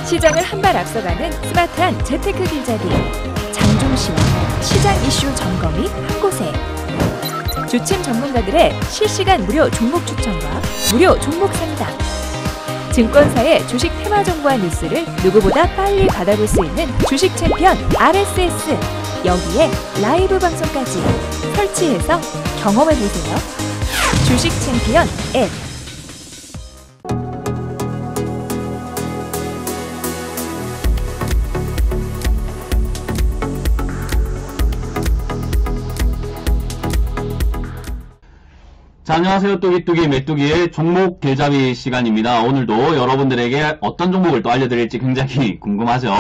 시장을 한 발 앞서가는 스마트한 재테크 길잡이 장종시와 시장 이슈 점검이 한 곳에 주침 전문가들의 실시간 무료 종목 추천과 무료 종목 상담 증권사의 주식 테마 정보와 뉴스를 누구보다 빨리 받아볼 수 있는 주식 챔피언 RSS 여기에 라이브 방송까지 설치해서 경험해보세요. 주식 챔피언 앱 자, 안녕하세요. 뚜기뚜기 메뚜기의 종목 길잡이 시간입니다. 오늘도 여러분들에게 어떤 종목을 또 알려드릴지 굉장히 궁금하죠?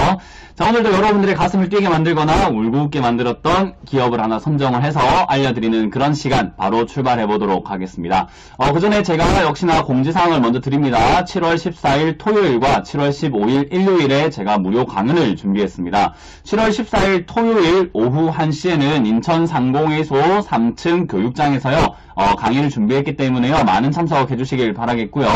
자, 오늘도 여러분들의 가슴을 뛰게 만들거나 울고 웃게 만들었던 기업을 하나 선정을 해서 알려드리는 그런 시간 바로 출발해보도록 하겠습니다. 그 전에 제가 역시나 공지사항을 먼저 드립니다. 7월 14일 토요일과 7월 15일 일요일에 제가 무료 강연을 준비했습니다. 7월 14일 토요일 오후 1시에는 인천 상공회소 3층 교육장에서요. 강의를 준비했기 때문에요. 많은 참석해 주시길 바라겠고요.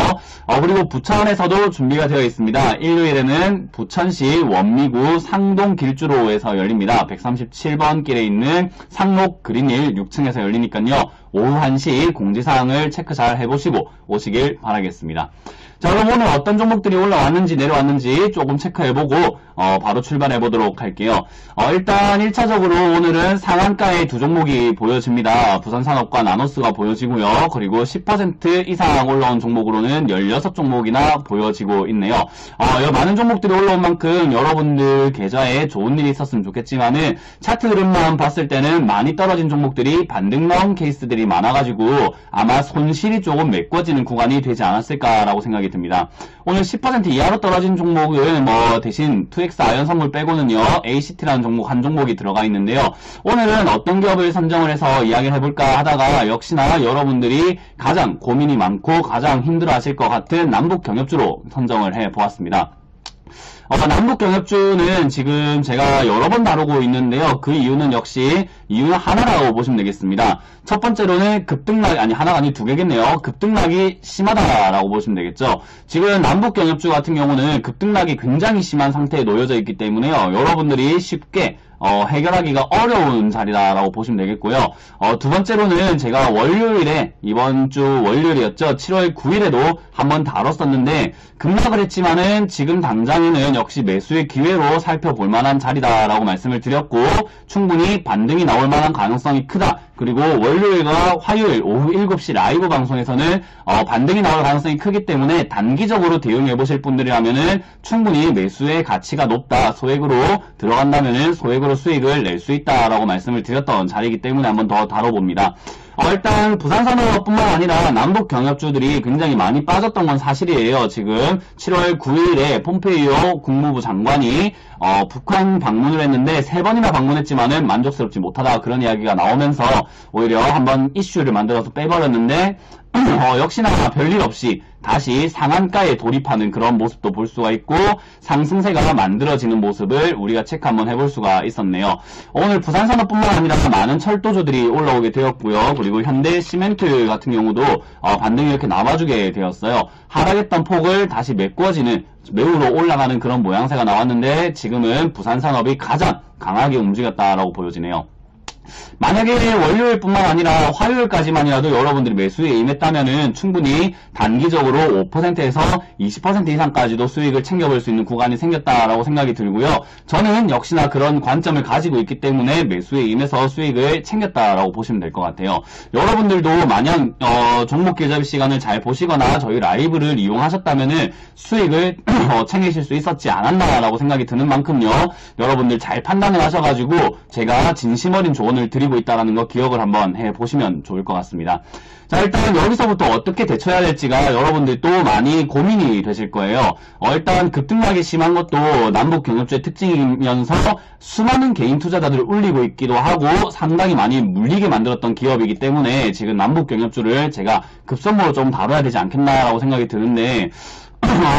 그리고 부천에서도 준비가 되어 있습니다. 일요일에는 부천시 원미구 상동 길주로에서 열립니다. 137번 길에 있는 상록 그린힐 6층에서 열리니까요. 오후 1시 공지사항을 체크 잘 해보시고 오시길 바라겠습니다. 자, 그럼 오늘 어떤 종목들이 올라왔는지 내려왔는지 조금 체크해보고 바로 출발해보도록 할게요. 일단 1차적으로 오늘은 상한가의 두 종목이 보여집니다. 부산산업과 나노스가 보여지고요. 그리고 10% 이상 올라온 종목으로는 16종목이나 보여지고 있네요. 많은 종목들이 올라온 만큼 여러분들 계좌에 좋은 일이 있었으면 좋겠지만은 차트 흐름만 봤을 때는 많이 떨어진 종목들이 반등 나온 케이스들이 많아가지고 아마 손실이 조금 메꿔지는 구간이 되지 않았을까라고 생각이 듭니다. 오늘 10% 이하로 떨어진 종목을 대신 2X 아연 선물 빼고는요. ACT라는 종목 한 종목이 들어가 있는데요. 오늘은 어떤 기업을 선정을 해서 이야기를 해볼까 하다가 역시나 여러분들이 가장 고민이 많고 가장 힘들어 하실 것 같은 남북경협주로 선정을 해보았습니다. 남북경협주는 지금 제가 여러 번 다루고 있는데요. 그 이유는 역시 이유는 하나라고 보시면 되겠습니다. 첫 번째로는 급등락이 하나가 아니 두 개겠네요. 급등락이 심하다라고 보시면 되겠죠. 지금 남북경협주 같은 경우는 급등락이 굉장히 심한 상태에 놓여져 있기 때문에요. 여러분들이 쉽게 해결하기가 어려운 자리다라고 보시면 되겠고요. 두 번째로는 제가 월요일에 이번 주 월요일이었죠. 7월 9일에도 한번 다뤘었는데 급락을 했지만은 지금 당장에는 역시 매수의 기회로 살펴볼 만한 자리다라고 말씀을 드렸고 충분히 반등이 나올 만한 가능성이 크다. 그리고 월요일과 화요일 오후 7시 라이브 방송에서는 반등이 나올 가능성이 크기 때문에 단기적으로 대응해 보실 분들이라면은 충분히 매수의 가치가 높다. 소액으로 들어간다면은 소액으로 수익을 낼 수 있다라고 말씀을 드렸던 자리이기 때문에 한번 더 다뤄봅니다. 일단 부산산업뿐만 아니라 남북경협주들이 굉장히 많이 빠졌던 건 사실이에요. 지금 7월 9일에 폼페이오 국무부 장관이 북한 방문을 했는데 3번이나 방문했지만은 만족스럽지 못하다 그런 이야기가 나오면서 오히려 한번 이슈를 만들어서 빼버렸는데 역시나 별일 없이 다시 상한가에 돌입하는 그런 모습도 볼 수가 있고 상승세가 만들어지는 모습을 우리가 체크 한번 해볼 수가 있었네요. 오늘 부산산업뿐만 아니라 많은 철도주들이 올라오게 되었고요. 그리고 현대시멘트 같은 경우도 반등이 이렇게 나와주게 되었어요. 하락했던 폭을 다시 메꿔지는 매우로 올라가는 그런 모양새가 나왔는데 지금은 부산산업이 가장 강하게 움직였다라고 보여지네요. 만약에 월요일뿐만 아니라 화요일까지만이라도 여러분들이 매수에 임했다면은 충분히 단기적으로 5%에서 20% 이상까지도 수익을 챙겨볼 수 있는 구간이 생겼다라고 생각이 들고요. 저는 역시나 그런 관점을 가지고 있기 때문에 매수에 임해서 수익을 챙겼다라고 보시면 될 것 같아요. 여러분들도 만약 종목 길잡이 시간을 잘 보시거나 저희 라이브를 이용하셨다면은 수익을 챙기실 수 있었지 않았나라고 생각이 드는 만큼요. 여러분들 잘 판단을 하셔가지고 제가 진심 어린 조언을 드리고 있다는 거 기억을 한번 해보시면 좋을 것 같습니다. 자, 일단 여기서부터 어떻게 대처해야 될지가 여러분들 또 많이 고민이 되실 거예요. 일단 급등락이 심한 것도 남북경협주의 특징이면서 수많은 개인 투자자들을 울리고 있기도 하고 상당히 많이 물리게 만들었던 기업이기 때문에 지금 남북경협주를 제가 급선무로 좀 다뤄야 되지 않겠나라고 생각이 드는데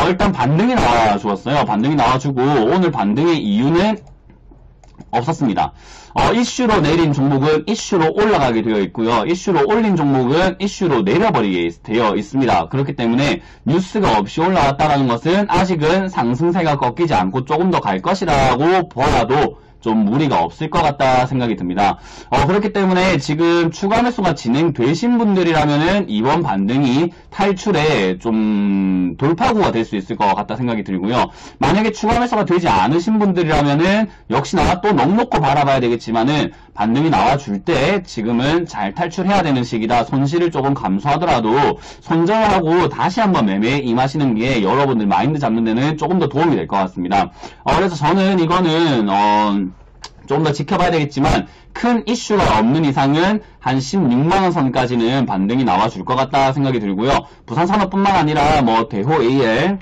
일단 반등이 나와주었어요. 반등이 나와주고 오늘 반등의 이유는 없었습니다. 이슈로 내린 종목은 이슈로 올라가게 되어 있고요. 이슈로 올린 종목은 이슈로 내려버리게 되어 있습니다. 그렇기 때문에 뉴스가 없이 올라왔다는 것은 아직은 상승세가 꺾이지 않고 조금 더 갈 것이라고 보아도 좀 무리가 없을 것 같다 생각이 듭니다. 그렇기 때문에 지금 추가 매수가 진행되신 분들이라면은 이번 반등이 탈출에 좀 돌파구가 될 수 있을 것 같다 생각이 들고요. 만약에 추가 매수가 되지 않으신 분들이라면은 역시나 또 넉넉히 바라봐야 되겠지만은 반등이 나와줄 때 지금은 잘 탈출해야 되는 시기다. 손실을 조금 감수하더라도 손절하고 다시 한번 매매에 임하시는 게 여러분들 마인드 잡는 데는 조금 더 도움이 될 것 같습니다. 그래서 저는 이거는 조금 더 지켜봐야 되겠지만 큰 이슈가 없는 이상은 한 16만원 선까지는 반등이 나와줄 것 같다 생각이 들고요. 부산산업뿐만 아니라 뭐 대호 AL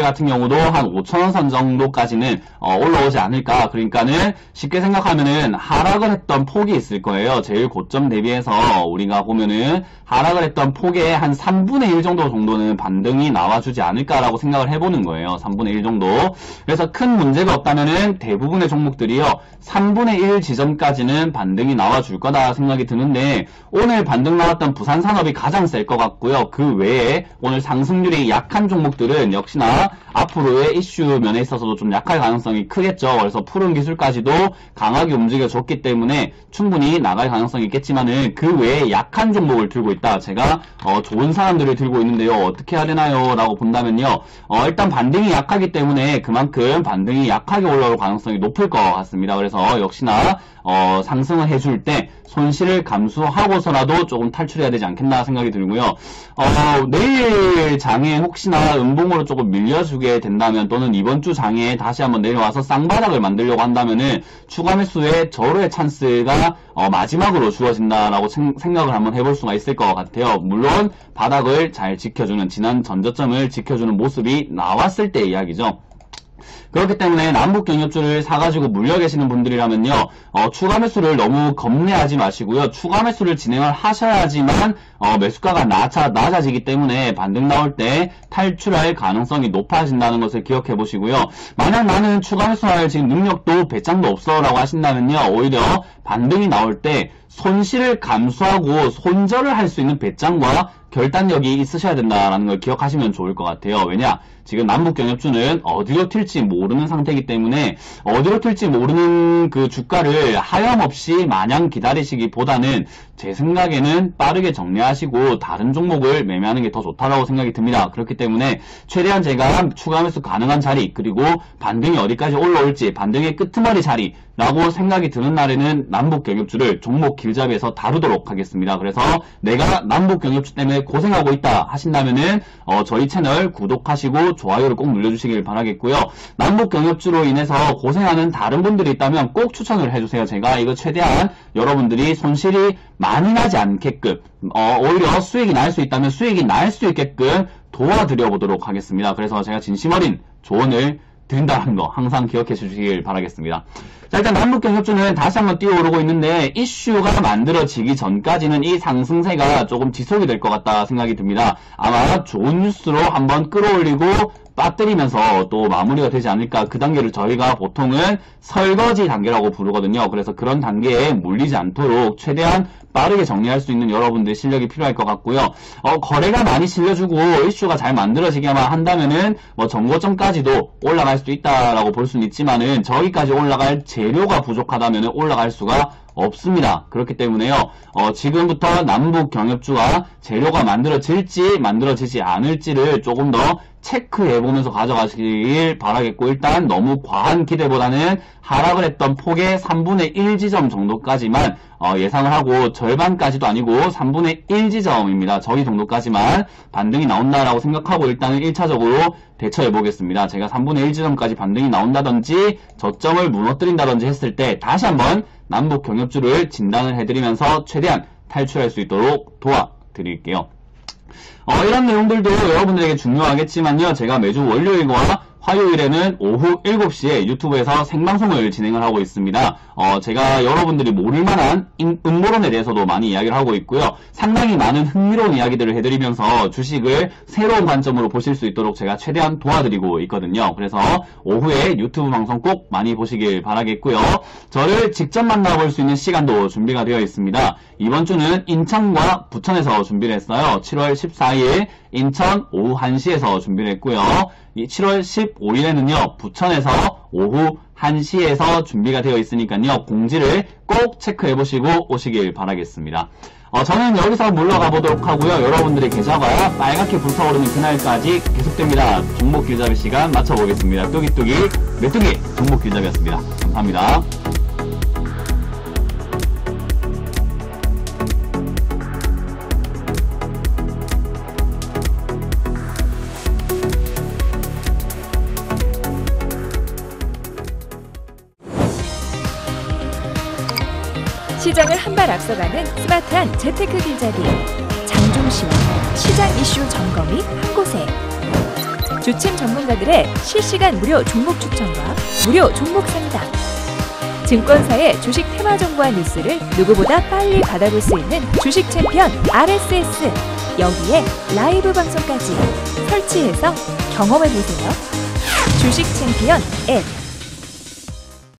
같은 경우도 한 5천원 선 정도까지는 올라오지 않을까. 그러니까는 쉽게 생각하면은 하락을 했던 폭이 있을 거예요. 제일 고점 대비해서 우리가 보면은 하락을 했던 폭의 한 3분의 1 정도는 반등이 나와주지 않을까라고 생각을 해보는 거예요. 3분의 1 정도. 그래서 큰 문제가 없다면은 대부분의 종목들이요 3분의 1 지점까지는 반등이 나와줄 거다 생각이 드는데 오늘 반등 나왔던 부산산업이 가장 셀 것 같고요. 그 외에 오늘 상승률이 약한 종목들은 역시나 앞으로의 이슈 면에 있어서도 좀 약할 가능성이 크겠죠. 그래서 푸른 기술까지도 강하게 움직여줬기 때문에 충분히 나갈 가능성이 있겠지만은 그 외에 약한 종목을 들고 있다. 제가 좋은 사람들을 들고 있는데요. 어떻게 해야 되나요? 라고 본다면요. 일단 반등이 약하기 때문에 그만큼 반등이 약하게 올라올 가능성이 높을 것 같습니다. 그래서 역시나 상승을 해줄 때 손실을 감수하고서라도 조금 탈출해야 되지 않겠나 생각이 들고요. 내일 장에 혹시나 음봉으로 조금 밀려주게 된다면 또는 이번 주 장에 다시 한번 내려와서 쌍바닥을 만들려고 한다면은 추가 매수의 절호의 찬스가 마지막으로 주어진다라고 생각을 한번 해볼 수가 있을 것 같아요. 물론 바닥을 잘 지켜주는 지난 전저점을 지켜주는 모습이 나왔을 때 이야기죠. 그렇기 때문에 남북경협주를 사가지고 물려 계시는 분들이라면요, 추가 매수를 너무 겁내하지 마시고요. 추가 매수를 진행을 하셔야지만 매수가가 낮아지기 때문에 반등 나올 때 탈출할 가능성이 높아진다는 것을 기억해 보시고요. 만약 나는 추가 매수할 지금 능력도 배짱도 없어 라고 하신다면요, 오히려 반등이 나올 때 손실을 감수하고 손절을 할 수 있는 배짱과 결단력이 있으셔야 된다라는 걸 기억하시면 좋을 것 같아요. 왜냐? 지금 남북경협주는 어디로 튈지 모르는 상태이기 때문에 어디로 튈지 모르는 그 주가를 하염없이 마냥 기다리시기보다는 제 생각에는 빠르게 정리하시고 다른 종목을 매매하는 게 더 좋다라고 생각이 듭니다. 그렇기 때문에 최대한 제가 추가 매수 가능한 자리 그리고 반등이 어디까지 올라올지 반등의 끄트머리 자리라고 생각이 드는 날에는 남북경협주를 종목 길잡이에서 다루도록 하겠습니다. 그래서 내가 남북경협주 때문에 고생하고 있다 하신다면은 저희 채널 구독하시고 좋아요를 꼭 눌러주시길 바라겠고요. 남북경협주로 인해서 고생하는 다른 분들이 있다면 꼭 추천을 해주세요. 제가 이거 최대한 여러분들이 손실이 많이 나지 않게끔 오히려 수익이 날 수 있다면 수익이 날 수 있게끔 도와드려 보도록 하겠습니다. 그래서 제가 진심 어린 조언을 드린다는 거 항상 기억해 주시길 바라겠습니다. 자, 일단 남북경협주는 다시 한번 뛰어오르고 있는데 이슈가 만들어지기 전까지는 이 상승세가 조금 지속이 될 것 같다 생각이 듭니다. 아마 좋은 뉴스로 한번 끌어올리고 빠뜨리면서 또 마무리가 되지 않을까. 그 단계를 저희가 보통은 설거지 단계라고 부르거든요. 그래서 그런 단계에 몰리지 않도록 최대한 빠르게 정리할 수 있는 여러분들의 실력이 필요할 것 같고요. 거래가 많이 실려주고 이슈가 잘 만들어지게만 한다면은 뭐 정고점까지도 올라갈 수도 있다라고 볼 수는 있지만은 저기까지 올라갈 재료가 부족하다면은 올라갈 수가 없습니다. 그렇기 때문에요. 지금부터 남북경협주가 재료가 만들어질지 만들어지지 않을지를 조금 더 체크해보면서 가져가시길 바라겠고, 일단 너무 과한 기대보다는 하락을 했던 폭의 3분의 1 지점 정도까지만 예상을 하고, 절반까지도 아니고 3분의 1 지점입니다. 저기 정도까지만 반등이 나온다라고 생각하고 일단은 1차적으로 대처해보겠습니다. 제가 3분의 1 지점까지 반등이 나온다든지 저점을 무너뜨린다든지 했을 때 다시 한번 남북경협주를 진단을 해드리면서 최대한 탈출할 수 있도록 도와드릴게요. 이런 내용들도 여러분들에게 중요하겠지만요. 제가 매주 월요일과 화요일에는 오후 7시에 유튜브에서 생방송을 진행을 하고 있습니다. 제가 여러분들이 모를만한 음모론에 대해서도 많이 이야기를 하고 있고요. 상당히 많은 흥미로운 이야기들을 해드리면서 주식을 새로운 관점으로 보실 수 있도록 제가 최대한 도와드리고 있거든요. 그래서 오후에 유튜브 방송 꼭 많이 보시길 바라겠고요. 저를 직접 만나볼 수 있는 시간도 준비가 되어 있습니다. 이번 주는 인천과 부천에서 준비를 했어요. 7월 14일 인천 오후 1시에서 준비를 했고요. 7월 15일에는요, 부천에서 오후 1시에서 준비가 되어 있으니까요, 공지를 꼭 체크해 보시고 오시길 바라겠습니다. 저는 여기서 물러가 보도록 하고요. 여러분들의 계좌가 빨갛게 불타오르는 그날까지 계속됩니다. 종목 길잡이 시간 맞춰보겠습니다. 뚜기뚜기 메뚜기 종목 길잡이였습니다. 감사합니다. 시장을 한 발 앞서가는 스마트한 재테크 길잡이 장종시와 시장 이슈 점검이 한 곳에 주침 전문가들의 실시간 무료 종목 추천과 무료 종목 상담 증권사의 주식 테마 정보와 뉴스를 누구보다 빨리 받아볼 수 있는 주식 챔피언 RSS 여기에 라이브 방송까지 설치해서 경험해보세요. 주식 챔피언 앱